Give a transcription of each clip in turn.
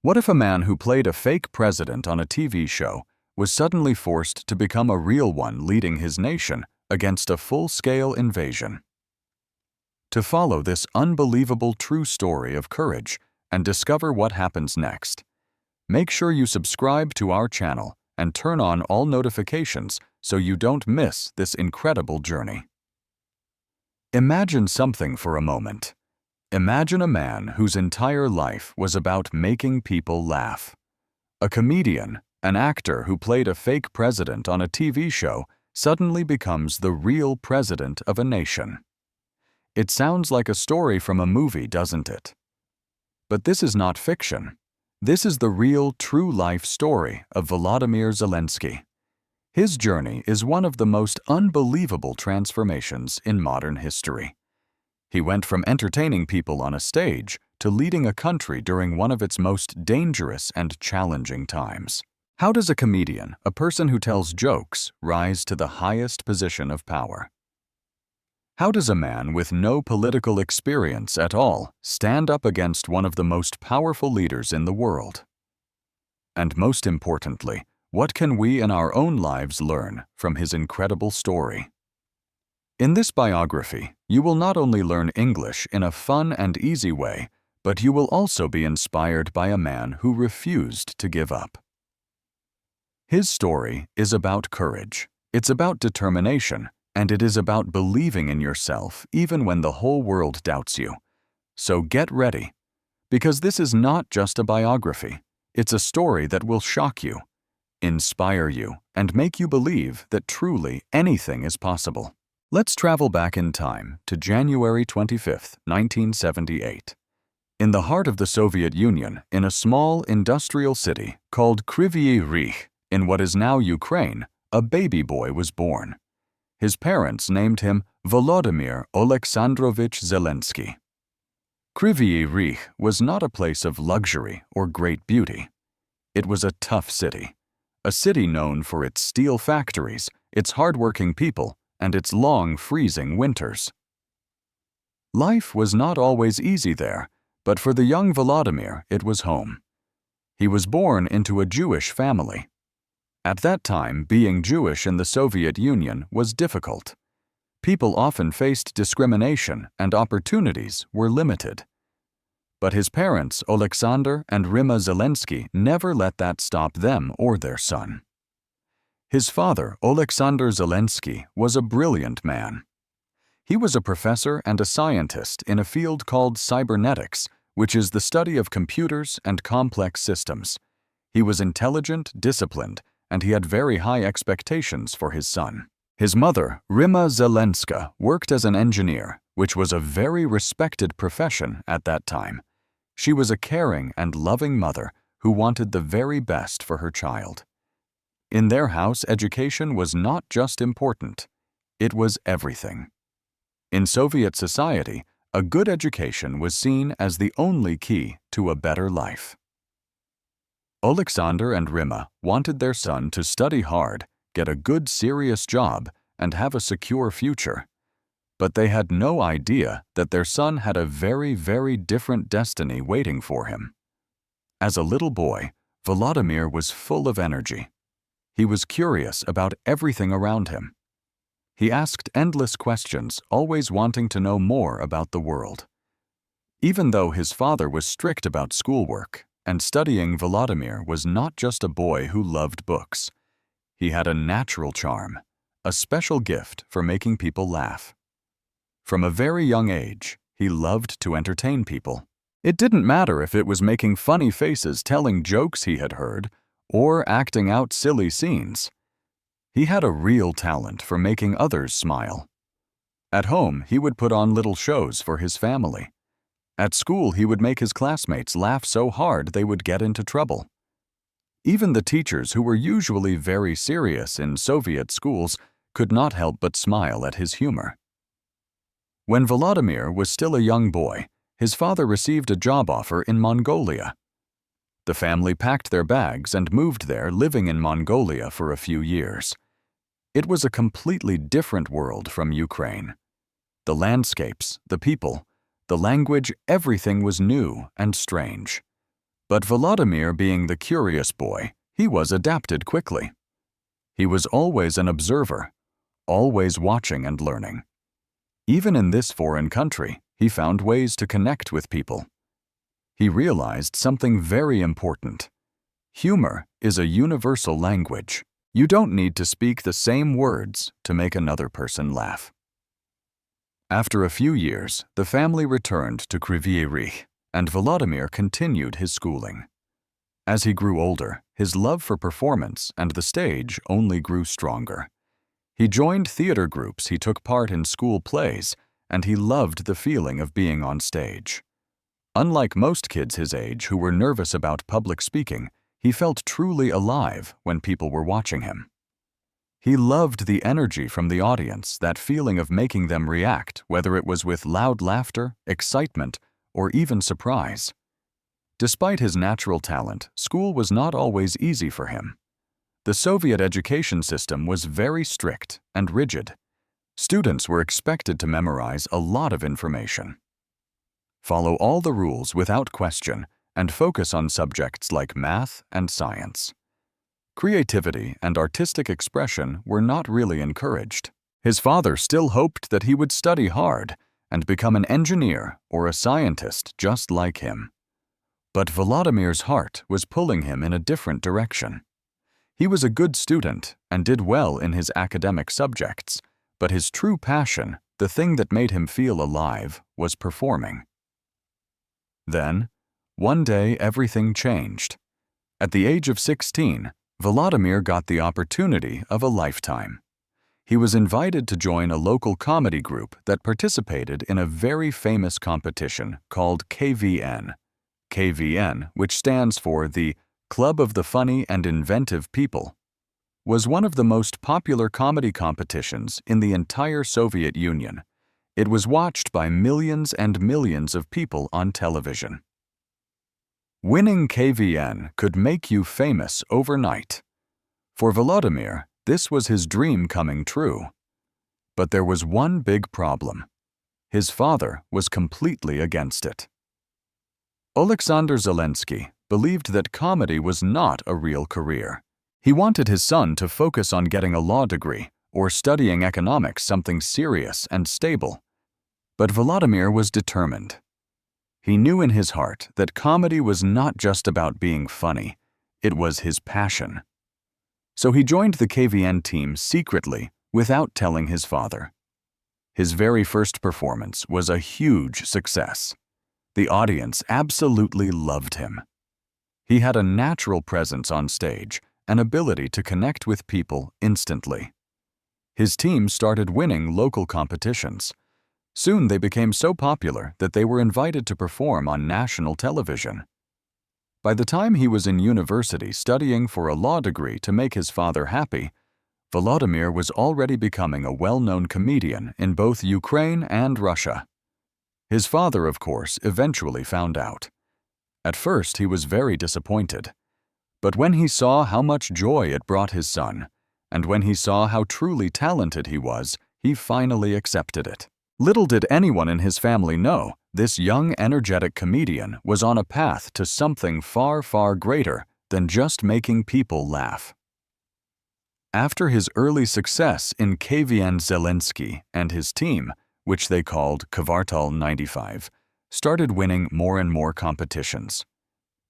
What if a man who played a fake president on a TV show was suddenly forced to become a real one leading his nation against a full-scale invasion? To follow this unbelievable true story of courage and discover what happens next, make sure you subscribe to our channel and turn on all notifications so you don't miss this incredible journey. Imagine something for a moment. Imagine a man whose entire life was about making people laugh. A comedian, an actor who played a fake president on a TV show suddenly becomes the real president of a nation. It sounds like a story from a movie, doesn't it? But this is not fiction. This is the real, true-life story of Volodymyr Zelenskyy. His journey is one of the most unbelievable transformations in modern history. He went from entertaining people on a stage to leading a country during one of its most dangerous and challenging times. How does a comedian, a person who tells jokes, rise to the highest position of power? How does a man with no political experience at all stand up against one of the most powerful leaders in the world? And most importantly, what can we in our own lives learn from his incredible story? In this biography, you will not only learn English in a fun and easy way, but you will also be inspired by a man who refused to give up. His story is about courage, it's about determination, and it is about believing in yourself even when the whole world doubts you. So get ready, because this is not just a biography, it's a story that will shock you, inspire you, and make you believe that truly anything is possible. Let's travel back in time to January 25, 1978. In the heart of the Soviet Union, in a small industrial city called Kryvyi Rih, in what is now Ukraine, a baby boy was born. His parents named him Volodymyr Alexandrovich Zelenskyy. Kryvyi Rih was not a place of luxury or great beauty. It was a tough city, a city known for its steel factories, its hardworking people, and its long, freezing winters. Life was not always easy there, but for the young Volodymyr, it was home. He was born into a Jewish family. At that time, being Jewish in the Soviet Union was difficult. People often faced discrimination and opportunities were limited. But his parents, Alexander and Rima Zelenskyy, never let that stop them or their son. His father, Alexander Zelenskyy, was a brilliant man. He was a professor and a scientist in a field called cybernetics, which is the study of computers and complex systems. He was intelligent, disciplined, and he had very high expectations for his son. His mother, Rima Zelenska, worked as an engineer, which was a very respected profession at that time. She was a caring and loving mother who wanted the very best for her child. In their house, education was not just important, it was everything. In Soviet society, a good education was seen as the only key to a better life. Alexander and Rima wanted their son to study hard, get a good serious job, and have a secure future. But they had no idea that their son had a very, very different destiny waiting for him. As a little boy, Volodymyr was full of energy. He was curious about everything around him. He asked endless questions, always wanting to know more about the world. Even though his father was strict about schoolwork, and studying, Volodymyr was not just a boy who loved books. He had a natural charm, a special gift for making people laugh. From a very young age, he loved to entertain people. It didn't matter if it was making funny faces telling jokes he had heard, or acting out silly scenes. He had a real talent for making others smile. At home, he would put on little shows for his family. At school, he would make his classmates laugh so hard they would get into trouble. Even the teachers, who were usually very serious in Soviet schools, could not help but smile at his humor. When Volodymyr was still a young boy, his father received a job offer in Mongolia. The family packed their bags and moved there, living in Mongolia for a few years. It was a completely different world from Ukraine. The landscapes, the people, the language, everything was new and strange. But Volodymyr, being the curious boy, he was adapted quickly. He was always an observer, always watching and learning. Even in this foreign country, he found ways to connect with people. He realized something very important. Humor is a universal language. You don't need to speak the same words to make another person laugh. After a few years, the family returned to Kryvyi Rih, and Volodymyr continued his schooling. As he grew older, his love for performance and the stage only grew stronger. He joined theater groups, he took part in school plays, and he loved the feeling of being on stage. Unlike most kids his age who were nervous about public speaking, he felt truly alive when people were watching him. He loved the energy from the audience, that feeling of making them react, whether it was with loud laughter, excitement, or even surprise. Despite his natural talent, school was not always easy for him. The Soviet education system was very strict and rigid. Students were expected to memorize a lot of information. Follow all the rules without question and focus on subjects like math and science. Creativity and artistic expression were not really encouraged. His father still hoped that he would study hard and become an engineer or a scientist just like him. But Volodymyr's heart was pulling him in a different direction. He was a good student and did well in his academic subjects, but his true passion, the thing that made him feel alive, was performing. Then, one day everything changed. At the age of 16, Volodymyr got the opportunity of a lifetime. He was invited to join a local comedy group that participated in a very famous competition called KVN. KVN, which stands for the Club of the Funny and Inventive People, was one of the most popular comedy competitions in the entire Soviet Union. It was watched by millions and millions of people on television. Winning KVN could make you famous overnight. For Volodymyr, this was his dream coming true. But there was one big problem. His father was completely against it. Alexander Zelenskyy believed that comedy was not a real career. He wanted his son to focus on getting a law degree or studying economics, something serious and stable. But Volodymyr was determined. He knew in his heart that comedy was not just about being funny, it was his passion. So he joined the KVN team secretly without telling his father. His very first performance was a huge success. The audience absolutely loved him. He had a natural presence on stage, an ability to connect with people instantly. His team started winning local competitions. Soon they became so popular that they were invited to perform on national television. By the time he was in university studying for a law degree to make his father happy, Volodymyr was already becoming a well-known comedian in both Ukraine and Russia. His father, of course, eventually found out. At first, he was very disappointed. But when he saw how much joy it brought his son, and when he saw how truly talented he was, he finally accepted it. Little did anyone in his family know, this young, energetic comedian was on a path to something far, far greater than just making people laugh. After his early success in KVN, Zelenskyy and his team, which they called Kvartal 95, started winning more and more competitions.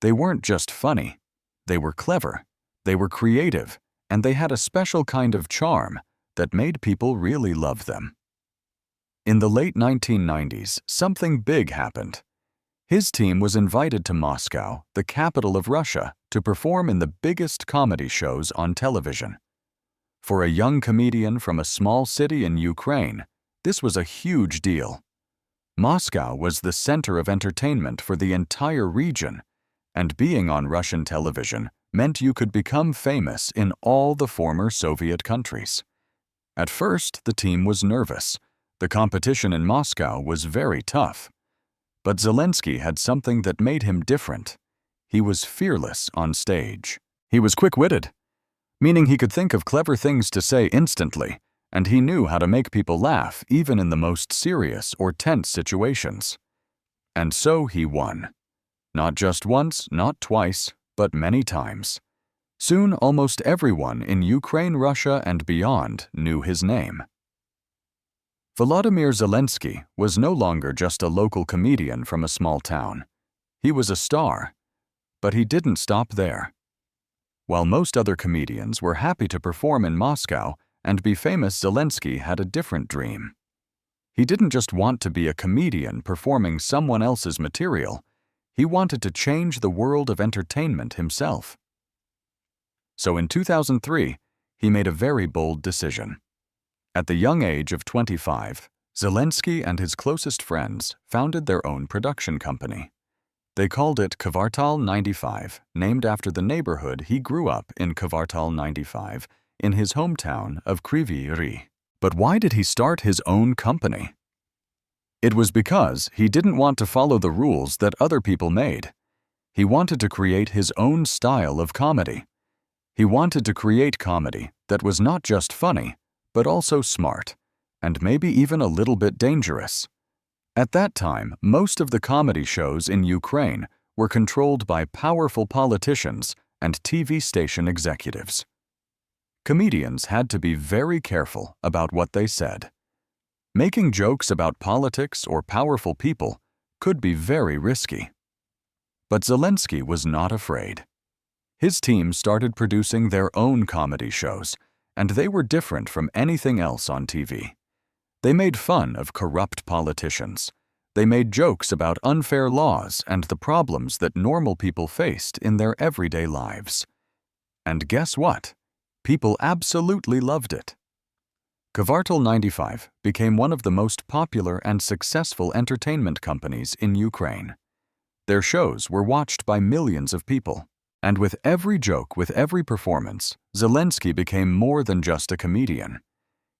They weren't just funny. They were clever, they were creative, and they had a special kind of charm that made people really love them. In the late 1990s, something big happened. His team was invited to Moscow, the capital of Russia, to perform in the biggest comedy shows on television. For a young comedian from a small city in Ukraine, this was a huge deal. Moscow was the center of entertainment for the entire region, and being on Russian television meant you could become famous in all the former Soviet countries. At first, the team was nervous. The competition in Moscow was very tough. But Zelenskyy had something that made him different. He was fearless on stage. He was quick-witted, meaning he could think of clever things to say instantly, and he knew how to make people laugh even in the most serious or tense situations. And so he won. Not just once, not twice, but many times. Soon, almost everyone in Ukraine, Russia, and beyond knew his name. Volodymyr Zelenskyy was no longer just a local comedian from a small town. He was a star. But he didn't stop there. While most other comedians were happy to perform in Moscow and be famous, Zelenskyy had a different dream. He didn't just want to be a comedian performing someone else's material. He wanted to change the world of entertainment himself. So in 2003, he made a very bold decision. At the young age of 25, Zelenskyy and his closest friends founded their own production company. They called it Kvartal 95, named after the neighborhood he grew up in, Kvartal 95, in his hometown of Kryvyi Rih. But why did he start his own company? It was because he didn't want to follow the rules that other people made. He wanted to create his own style of comedy. He wanted to create comedy that was not just funny, but also smart, and maybe even a little bit dangerous. At that time, most of the comedy shows in Ukraine were controlled by powerful politicians and TV station executives. Comedians had to be very careful about what they said. Making jokes about politics or powerful people could be very risky. But Zelenskyy was not afraid. His team started producing their own comedy shows, and they were different from anything else on TV. They made fun of corrupt politicians. They made jokes about unfair laws and the problems that normal people faced in their everyday lives. And guess what? People absolutely loved it. Kvartal 95 became one of the most popular and successful entertainment companies in Ukraine. Their shows were watched by millions of people. And with every joke, with every performance, Zelenskyy became more than just a comedian.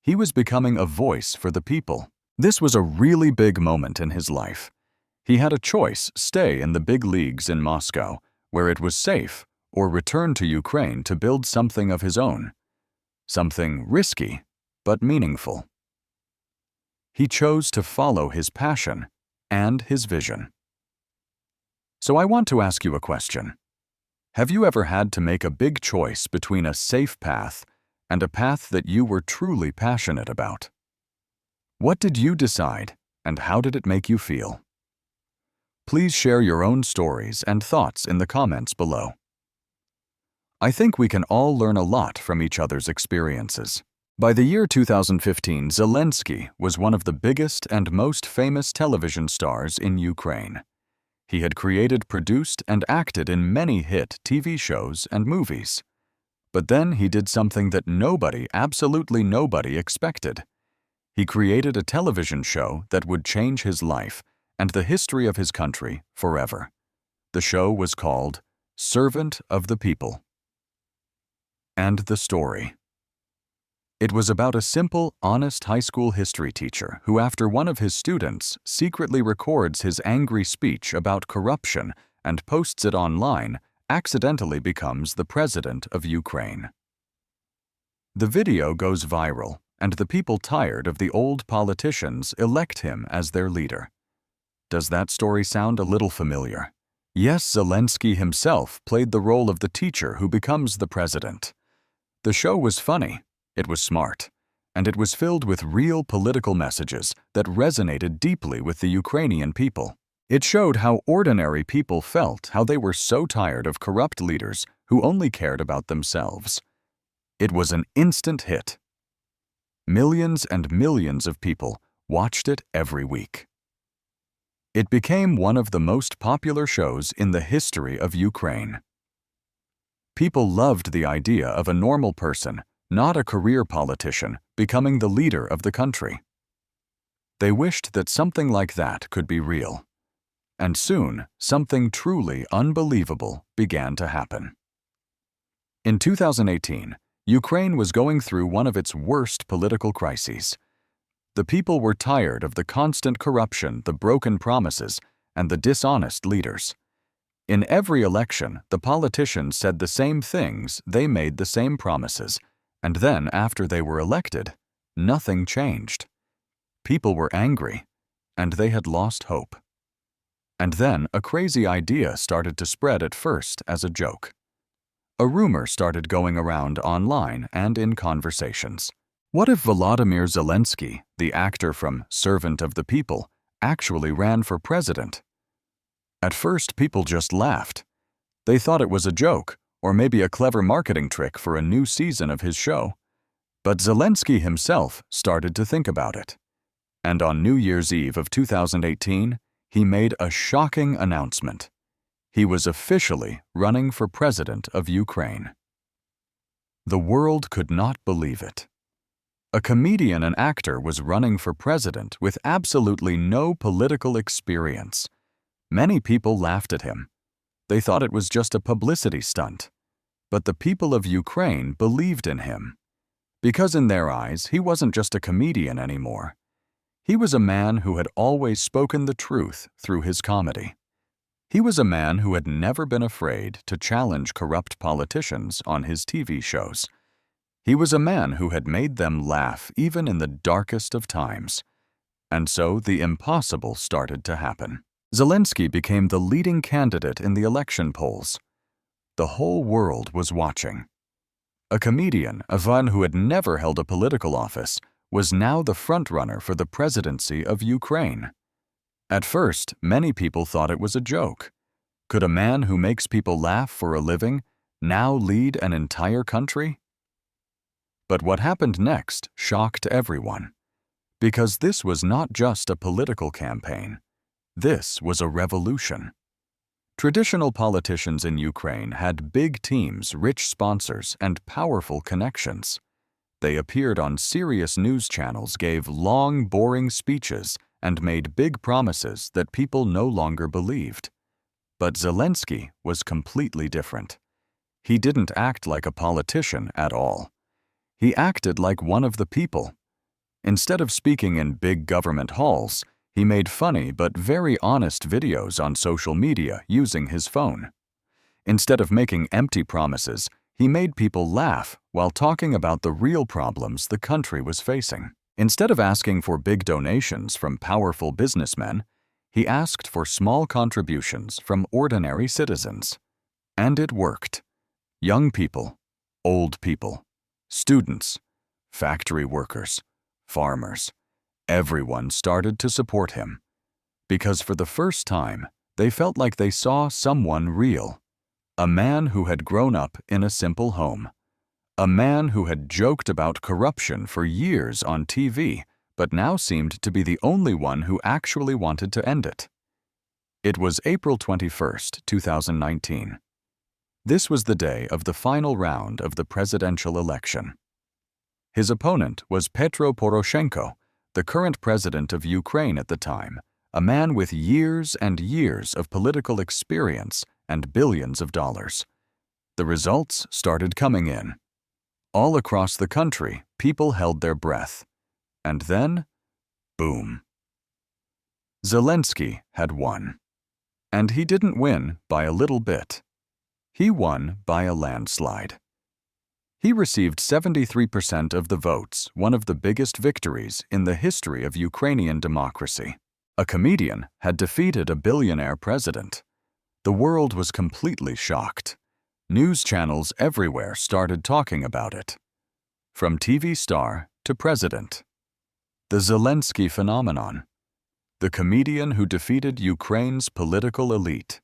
He was becoming a voice for the people. This was a really big moment in his life. He had a choice: stay in the big leagues in Moscow, where it was safe, or return to Ukraine to build something of his own. Something risky, but meaningful. He chose to follow his passion and his vision. So I want to ask you a question. Have you ever had to make a big choice between a safe path and a path that you were truly passionate about? What did you decide, and how did it make you feel? Please share your own stories and thoughts in the comments below. I think we can all learn a lot from each other's experiences. By the year 2015, Zelenskyy was one of the biggest and most famous television stars in Ukraine. He had created, produced, and acted in many hit TV shows and movies. But then he did something that nobody, absolutely nobody, expected. He created a television show that would change his life and the history of his country forever. The show was called Servant of the People. And the story. It was about a simple, honest high school history teacher who, after one of his students secretly records his angry speech about corruption and posts it online, accidentally becomes the president of Ukraine. The video goes viral, and the people, tired of the old politicians, elect him as their leader. Does that story sound a little familiar? Yes, Zelenskyy himself played the role of the teacher who becomes the president. The show was funny. It was smart, and it was filled with real political messages that resonated deeply with the Ukrainian people. It showed how ordinary people felt, how they were so tired of corrupt leaders who only cared about themselves. It was an instant hit. Millions and millions of people watched it every week. It became one of the most popular shows in the history of Ukraine. People loved the idea of a normal person, not a career politician, becoming the leader of the country. They wished that something like that could be real. And soon, something truly unbelievable began to happen. In 2018, Ukraine was going through one of its worst political crises. The people were tired of the constant corruption, the broken promises, and the dishonest leaders. In every election, the politicians said the same things, they made the same promises, and then, after they were elected, nothing changed. People were angry, and they had lost hope. And then a crazy idea started to spread at first as a joke. A rumor started going around online and in conversations. What if Volodymyr Zelenskyy, the actor from Servant of the People, actually ran for president? At first, people just laughed. They thought it was a joke, or maybe a clever marketing trick for a new season of his show. But Zelenskyy himself started to think about it. And on New Year's Eve of 2018, he made a shocking announcement. He was officially running for president of Ukraine. The world could not believe it. A comedian and actor was running for president with absolutely no political experience. Many people laughed at him. They thought it was just a publicity stunt. But the people of Ukraine believed in him. Because in their eyes, he wasn't just a comedian anymore. He was a man who had always spoken the truth through his comedy. He was a man who had never been afraid to challenge corrupt politicians on his TV shows. He was a man who had made them laugh even in the darkest of times. And so the impossible started to happen. Zelenskyy became the leading candidate in the election polls. The whole world was watching. A comedian, a one who had never held a political office, was now the frontrunner for the presidency of Ukraine. At first, many people thought it was a joke. Could a man who makes people laugh for a living now lead an entire country? But what happened next shocked everyone. Because this was not just a political campaign. This was a revolution. Traditional politicians in Ukraine had big teams, rich sponsors, and powerful connections. They appeared on serious news channels, gave long, boring speeches, and made big promises that people no longer believed. But Zelenskyy was completely different. He didn't act like a politician at all. He acted like one of the people. Instead of speaking in big government halls, he made funny but very honest videos on social media using his phone. Instead of making empty promises, he made people laugh while talking about the real problems the country was facing. Instead of asking for big donations from powerful businessmen, he asked for small contributions from ordinary citizens. And it worked. Young people, old people, students, factory workers, farmers, everyone started to support him. Because for the first time, they felt like they saw someone real. A man who had grown up in a simple home. A man who had joked about corruption for years on TV, but now seemed to be the only one who actually wanted to end it. It was April 21st, 2019. This was the day of the final round of the presidential election. His opponent was Petro Poroshenko, the current president of Ukraine at the time, a man with years and years of political experience and billions of dollars. The results started coming in. All across the country, people held their breath. And then, boom. Zelenskyy had won. And he didn't win by a little bit. He won by a landslide. He received 73% of the votes, one of the biggest victories in the history of Ukrainian democracy. A comedian had defeated a billionaire president. The world was completely shocked. News channels everywhere started talking about it. From TV star to president. The Zelenskyy phenomenon. The comedian who defeated Ukraine's political elite.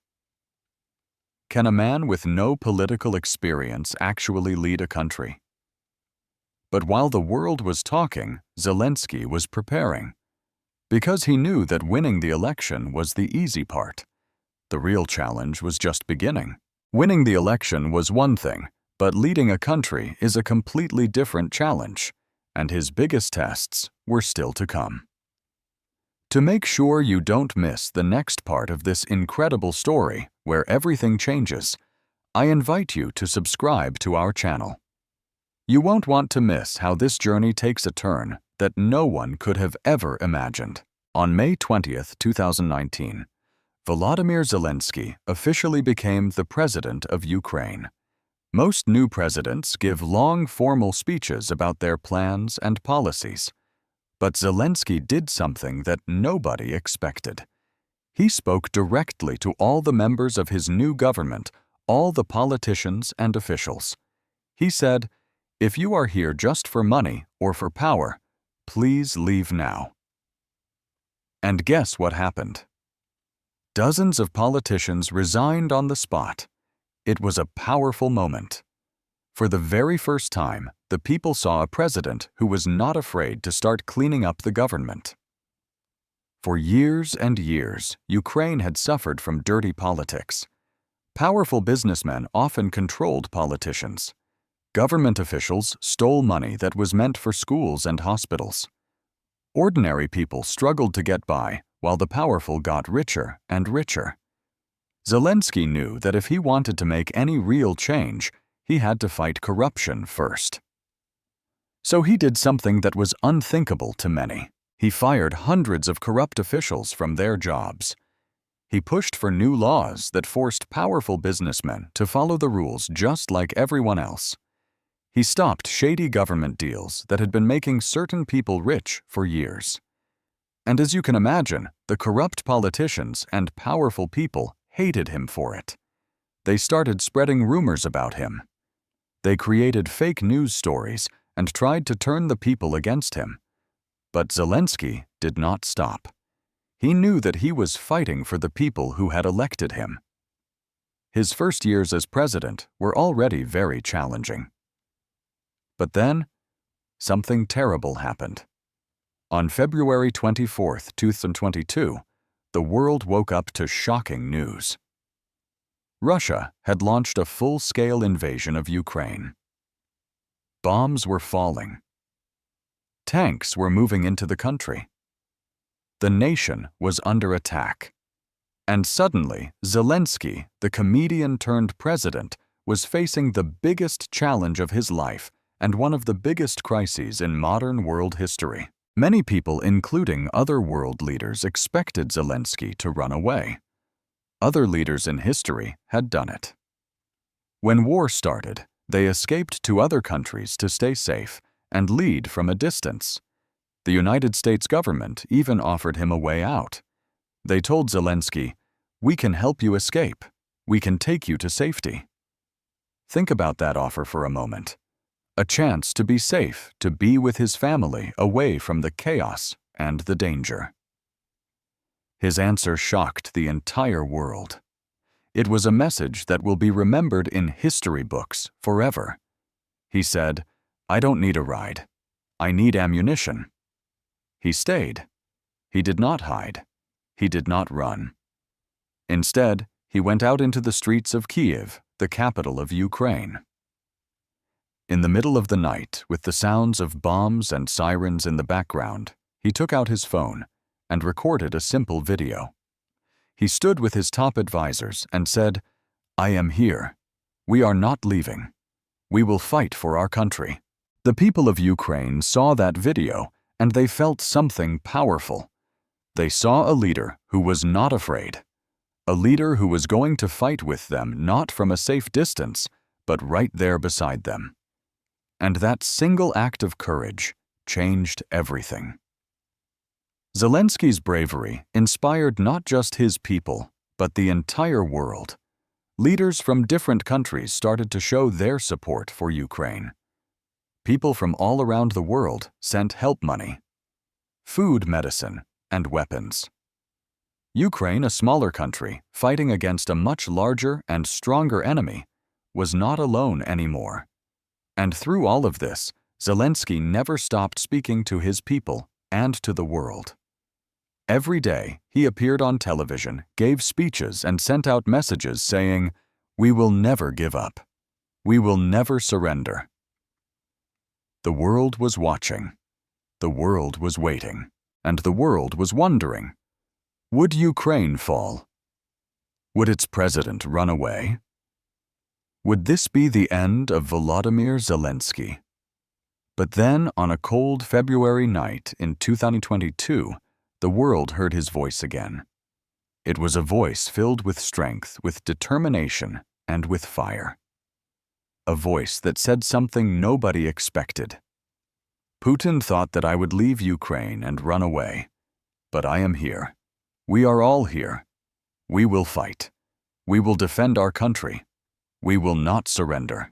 Can a man with no political experience actually lead a country? But while the world was talking, Zelenskyy was preparing. Because he knew that winning the election was the easy part. The real challenge was just beginning. Winning the election was one thing, but leading a country is a completely different challenge, and his biggest tests were still to come. To make sure you don't miss the next part of this incredible story where everything changes, I invite you to subscribe to our channel. You won't want to miss how this journey takes a turn that no one could have ever imagined. On May 20th, 2019, Volodymyr Zelenskyy officially became the president of Ukraine. Most new presidents give long formal speeches about their plans and policies. But Zelenskyy did something that nobody expected. He spoke directly to all the members of his new government, all the politicians and officials. He said, "If you are here just for money or for power, please leave now." And guess what happened? Dozens of politicians resigned on the spot. It was a powerful moment. For the very first time, the people saw a president who was not afraid to start cleaning up the government. For years and years, Ukraine had suffered from dirty politics. Powerful businessmen often controlled politicians. Government officials stole money that was meant for schools and hospitals. Ordinary people struggled to get by, while the powerful got richer and richer. Zelenskyy knew that if he wanted to make any real change, he had to fight corruption first. So he did something that was unthinkable to many. He fired hundreds of corrupt officials from their jobs. He pushed for new laws that forced powerful businessmen to follow the rules just like everyone else. He stopped shady government deals that had been making certain people rich for years. And as you can imagine, the corrupt politicians and powerful people hated him for it. They started spreading rumors about him. They created fake news stories and tried to turn the people against him. But Zelenskyy did not stop. He knew that he was fighting for the people who had elected him. His first years as president were already very challenging. But then, something terrible happened. On February 24, 2022, the world woke up to shocking news. Russia had launched a full-scale invasion of Ukraine. Bombs were falling. Tanks were moving into the country. The nation was under attack. And suddenly, Zelenskyy, the comedian turned president, was facing the biggest challenge of his life and one of the biggest crises in modern world history. Many people, including other world leaders, expected Zelenskyy to run away. Other leaders in history had done it. When war started, they escaped to other countries to stay safe and lead from a distance. The United States government even offered him a way out. They told Zelenskyy, "We can help you escape. We can take you to safety." Think about that offer for a moment. A chance to be safe, to be with his family away from the chaos and the danger. His answer shocked the entire world. It was a message that will be remembered in history books forever. He said, "I don't need a ride. I need ammunition." He stayed. He did not hide. He did not run. Instead, he went out into the streets of Kyiv, the capital of Ukraine. In the middle of the night, with the sounds of bombs and sirens in the background, he took out his phone and recorded a simple video. He stood with his top advisors and said, "I am here. We are not leaving. We will fight for our country." The people of Ukraine saw that video and they felt something powerful. They saw a leader who was not afraid. A leader who was going to fight with them not from a safe distance, but right there beside them. And that single act of courage changed everything. Zelenskyy's bravery inspired not just his people, but the entire world. Leaders from different countries started to show their support for Ukraine. People from all around the world sent help money, food, medicine, and weapons. Ukraine, a smaller country fighting against a much larger and stronger enemy, was not alone anymore. And through all of this, Zelenskyy never stopped speaking to his people and to the world. Every day, he appeared on television, gave speeches, and sent out messages saying, "We will never give up. We will never surrender." The world was watching. The world was waiting. And the world was wondering, would Ukraine fall? Would its president run away? Would this be the end of Volodymyr Zelenskyy? But then, on a cold February night in 2022, the world heard his voice again. It was a voice filled with strength, with determination, and with fire. A voice that said something nobody expected. Putin thought that I would leave Ukraine and run away. But I am here. We are all here. We will fight. We will defend our country. We will not surrender.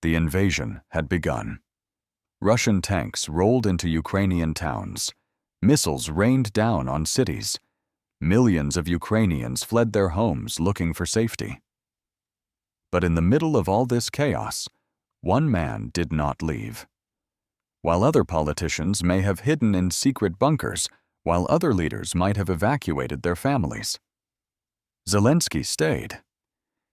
The invasion had begun. Russian tanks rolled into Ukrainian towns. Missiles rained down on cities. Millions of Ukrainians fled their homes looking for safety. But in the middle of all this chaos, one man did not leave. While other politicians may have hidden in secret bunkers, while other leaders might have evacuated their families, Zelenskyy stayed.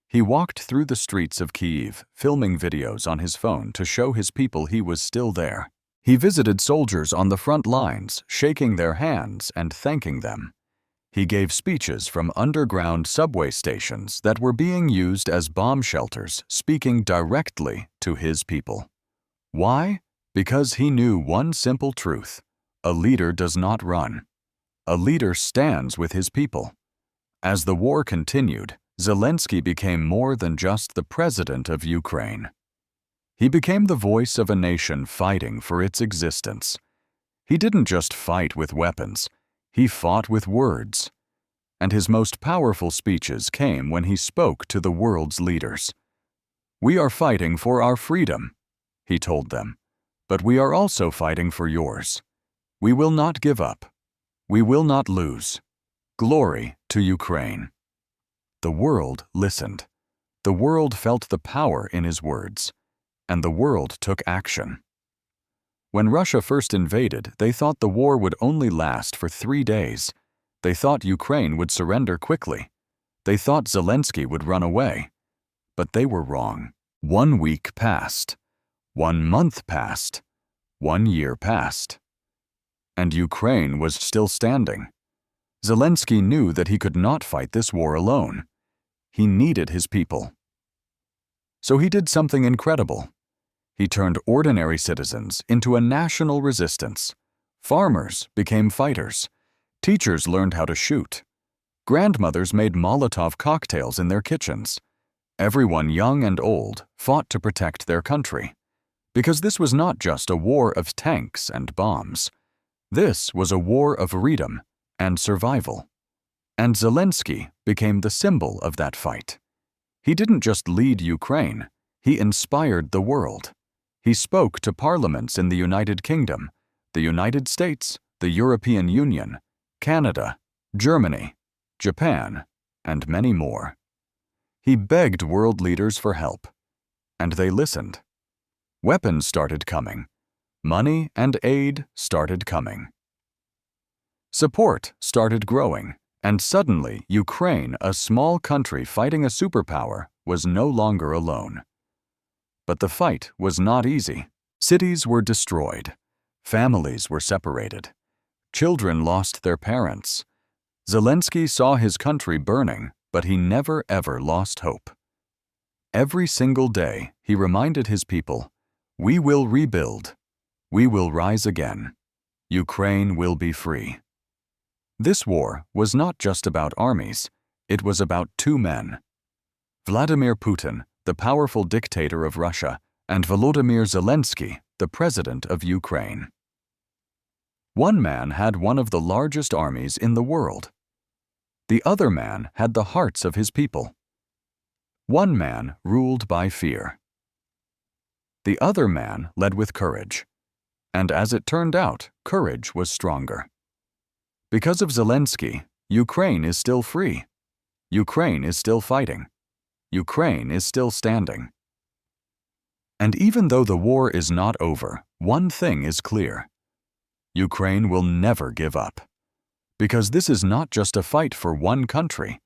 He walked through the streets of Kyiv, filming videos on his phone to show his people he was still there. He visited soldiers on the front lines, shaking their hands and thanking them. He gave speeches from underground subway stations that were being used as bomb shelters, speaking directly to his people. Why? Because he knew one simple truth: a leader does not run. A leader stands with his people. As the war continued, Zelenskyy became more than just the president of Ukraine. He became the voice of a nation fighting for its existence. He didn't just fight with weapons, he fought with words. And his most powerful speeches came when he spoke to the world's leaders. "We are fighting for our freedom," he told them, "but we are also fighting for yours. We will not give up. We will not lose. Glory to Ukraine." The world listened. The world felt the power in his words, and the world took action. When Russia first invaded, they thought the war would only last for 3 days. They thought Ukraine would surrender quickly. They thought Zelenskyy would run away. But they were wrong. 1 week passed. 1 month passed. 1 year passed. And Ukraine was still standing. Zelenskyy knew that he could not fight this war alone. He needed his people. So he did something incredible. He turned ordinary citizens into a national resistance. Farmers became fighters. Teachers learned how to shoot. Grandmothers made Molotov cocktails in their kitchens. Everyone, young and old, fought to protect their country. Because this was not just a war of tanks and bombs. This was a war of freedom and survival. And Zelenskyy became the symbol of that fight. He didn't just lead Ukraine, he inspired the world. He spoke to parliaments in the United Kingdom, the United States, the European Union, Canada, Germany, Japan, and many more. He begged world leaders for help, and they listened. Weapons started coming. Money and aid started coming. Support started growing, and suddenly Ukraine, a small country fighting a superpower, was no longer alone. But the fight was not easy. Cities were destroyed. Families were separated. Children lost their parents. Zelenskyy saw his country burning, but he never ever lost hope. Every single day, he reminded his people, "We will rebuild. We will rise again. Ukraine will be free." This war was not just about armies, it was about 2 men. Vladimir Putin, the powerful dictator of Russia, and Volodymyr Zelenskyy, the president of Ukraine. One man had one of the largest armies in the world. The other man had the hearts of his people. One man ruled by fear. The other man led with courage. And as it turned out, courage was stronger. Because of Zelenskyy, Ukraine is still free. Ukraine is still fighting. Ukraine is still standing. And even though the war is not over, one thing is clear. Ukraine will never give up. Because this is not just a fight for one country.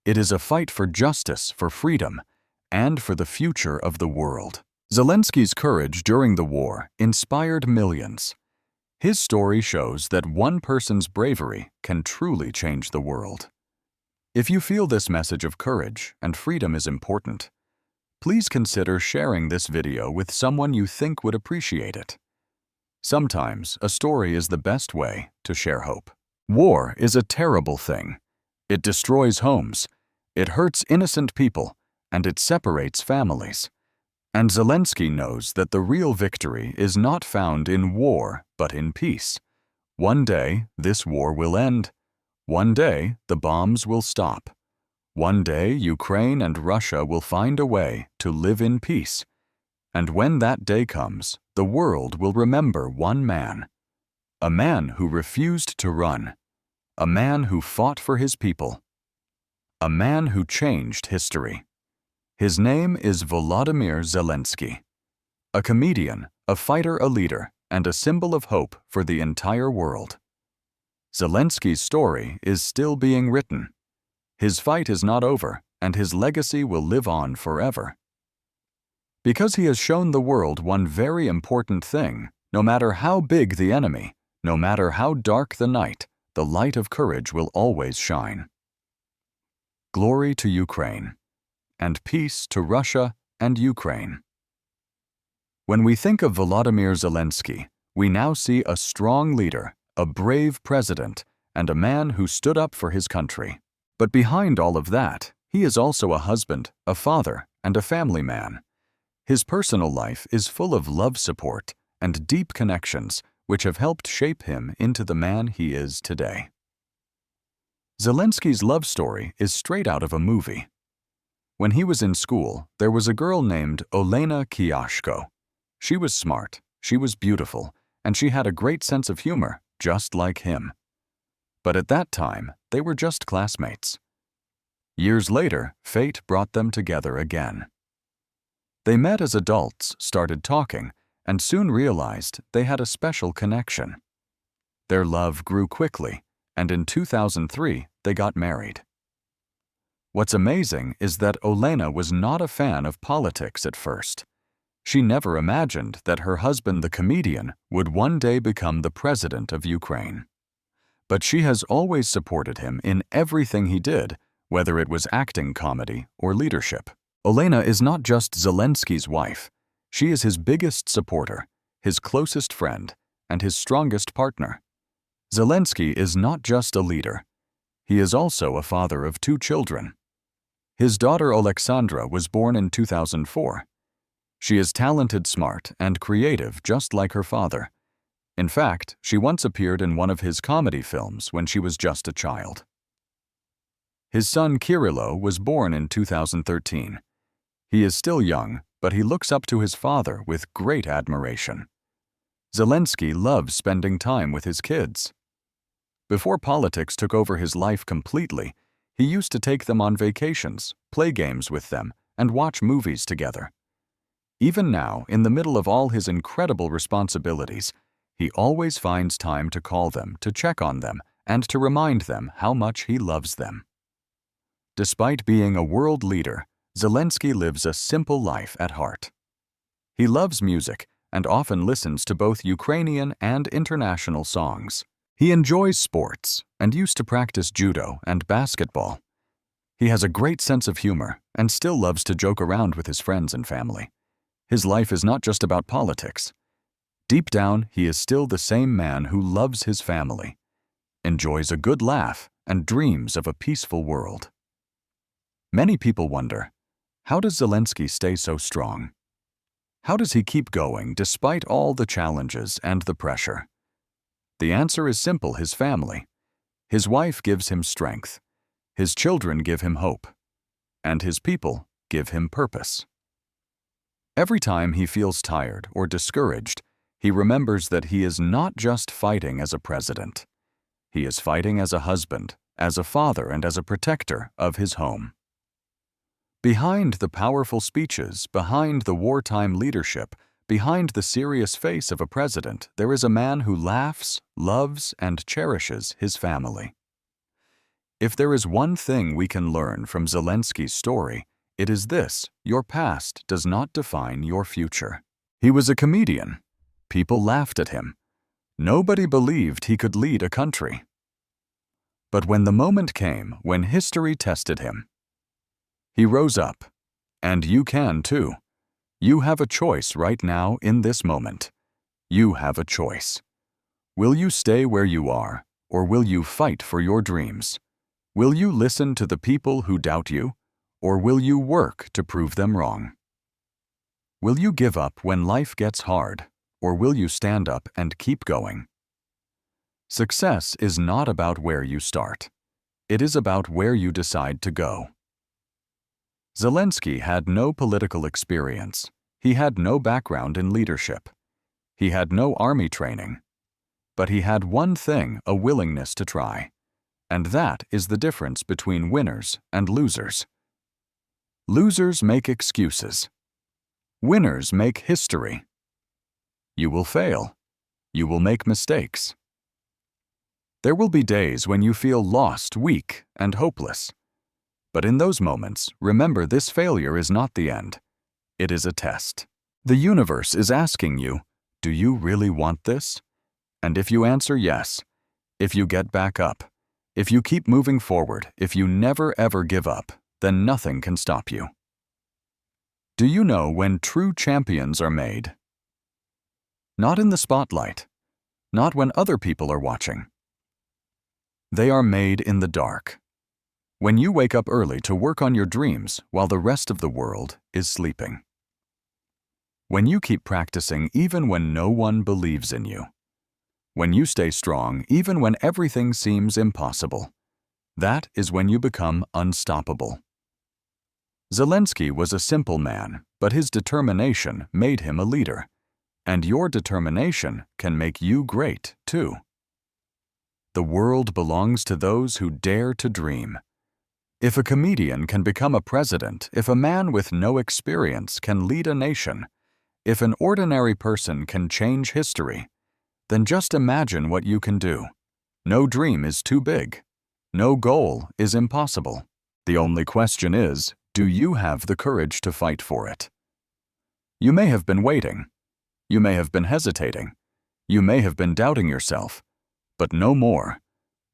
It is a fight for justice, for freedom, and for the future of the world. Zelenskyy's courage during the war inspired millions. His story shows that one person's bravery can truly change the world. If you feel this message of courage and freedom is important, please consider sharing this video with someone you think would appreciate it. Sometimes a story is the best way to share hope. War is a terrible thing. It destroys homes, it hurts innocent people, and it separates families. And Zelenskyy knows that the real victory is not found in war, but in peace. One day, this war will end. One day, the bombs will stop. One day, Ukraine and Russia will find a way to live in peace. And when that day comes, the world will remember one man. A man who refused to run. A man who fought for his people. A man who changed history. His name is Volodymyr Zelenskyy. A comedian, a fighter, a leader, and a symbol of hope for the entire world. Zelenskyy's story is still being written. His fight is not over, and his legacy will live on forever. Because he has shown the world one very important thing: no matter how big the enemy, no matter how dark the night, the light of courage will always shine. Glory to Ukraine, and peace to Russia and Ukraine. When we think of Volodymyr Zelenskyy, we now see a strong leader, a brave president, and a man who stood up for his country. But behind all of that, he is also a husband, a father, and a family man. His personal life is full of love, support, and deep connections which have helped shape him into the man he is today. Zelenskyy's love story is straight out of a movie. When he was in school, there was a girl named Olena Kiashko. She was smart, she was beautiful, and she had a great sense of humor, just like him. But at that time, they were just classmates. Years later, fate brought them together again. They met as adults, started talking, and soon realized they had a special connection. Their love grew quickly, and in 2003, they got married. What's amazing is that Olena was not a fan of politics at first. She never imagined that her husband, the comedian, would one day become the president of Ukraine. But she has always supported him in everything he did, whether it was acting, comedy, or leadership. Olena is not just Zelenskyy's wife. She is his biggest supporter, his closest friend, and his strongest partner. Zelenskyy is not just a leader. He is also a father of 2 children. His daughter Alexandra was born in 2004. She is talented, smart, and creative just like her father. In fact, she once appeared in one of his comedy films when she was just a child. His son Kirilo was born in 2013. He is still young, but he looks up to his father with great admiration. Zelenskyy loves spending time with his kids. Before politics took over his life completely, he used to take them on vacations, play games with them, and watch movies together. Even now, in the middle of all his incredible responsibilities, he always finds time to call them, to check on them, and to remind them how much he loves them. Despite being a world leader, Zelenskyy lives a simple life at heart. He loves music and often listens to both Ukrainian and international songs. He enjoys sports and used to practice judo and basketball. He has a great sense of humor and still loves to joke around with his friends and family. His life is not just about politics. Deep down, he is still the same man who loves his family, enjoys a good laugh, and dreams of a peaceful world. Many people wonder, how does Zelenskyy stay so strong? How does he keep going despite all the challenges and the pressure? The answer is simple: his family. His wife gives him strength. His children give him hope. And his people give him purpose. Every time he feels tired or discouraged, he remembers that he is not just fighting as a president. He is fighting as a husband, as a father, and as a protector of his home. Behind the powerful speeches, behind the wartime leadership, behind the serious face of a president, there is a man who laughs, loves, and cherishes his family. If there is one thing we can learn from Zelenskyy's story, it is this: your past does not define your future. He was a comedian. People laughed at him. Nobody believed he could lead a country. But when the moment came, when history tested him, he rose up. And you can too. You have a choice right now in this moment. You have a choice. Will you stay where you are, or will you fight for your dreams? Will you listen to the people who doubt you, or will you work to prove them wrong? Will you give up when life gets hard, or will you stand up and keep going? Success is not about where you start. It is about where you decide to go. Zelenskyy had no political experience. He had no background in leadership. He had no army training. But he had one thing, a willingness to try. And that is the difference between winners and losers. Losers make excuses. Winners make history. You will fail. You will make mistakes. There will be days when you feel lost, weak, and hopeless. But in those moments, remember this failure is not the end. It is a test. The universe is asking you, do you really want this? And if you answer yes, if you get back up, if you keep moving forward, if you never ever give up, then nothing can stop you. Do you know when true champions are made? Not in the spotlight, not when other people are watching. They are made in the dark. When you wake up early to work on your dreams while the rest of the world is sleeping. When you keep practicing even when no one believes in you. When you stay strong even when everything seems impossible. That is when you become unstoppable. Zelenskyy was a simple man, but his determination made him a leader. And your determination can make you great, too. The world belongs to those who dare to dream. If a comedian can become a president, if a man with no experience can lead a nation, if an ordinary person can change history, then just imagine what you can do. No dream is too big. No goal is impossible. The only question is, do you have the courage to fight for it? You may have been waiting. You may have been hesitating. You may have been doubting yourself. But no more.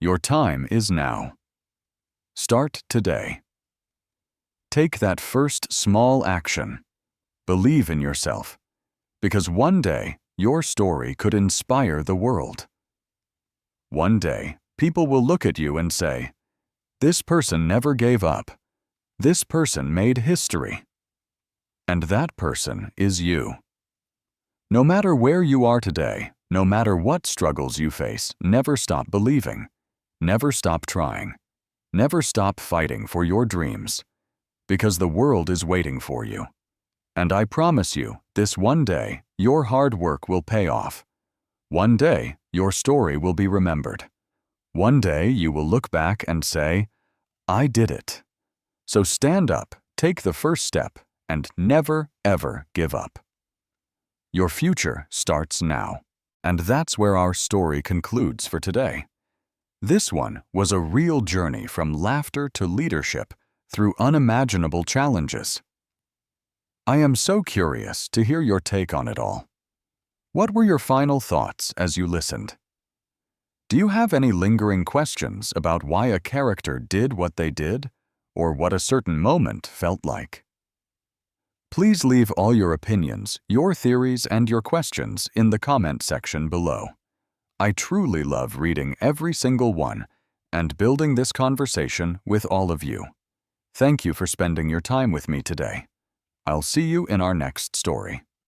Your time is now. Start today. Take that first small action. Believe in yourself. Because one day, your story could inspire the world. One day, people will look at you and say, "This person never gave up. This person made history." And that person is you. No matter where you are today, no matter what struggles you face, never stop believing. Never stop trying. Never stop fighting for your dreams. Because the world is waiting for you. And I promise you, this one day, your hard work will pay off. One day, your story will be remembered. One day, you will look back and say, "I did it." So stand up, take the first step, and never, ever give up. Your future starts now. And that's where our story concludes for today. This one was a real journey from laughter to leadership through unimaginable challenges. I am so curious to hear your take on it all. What were your final thoughts as you listened? Do you have any lingering questions about why a character did what they did, or what a certain moment felt like? Please leave all your opinions, your theories, and your questions in the comment section below. I truly love reading every single one and building this conversation with all of you. Thank you for spending your time with me today. I'll see you in our next story.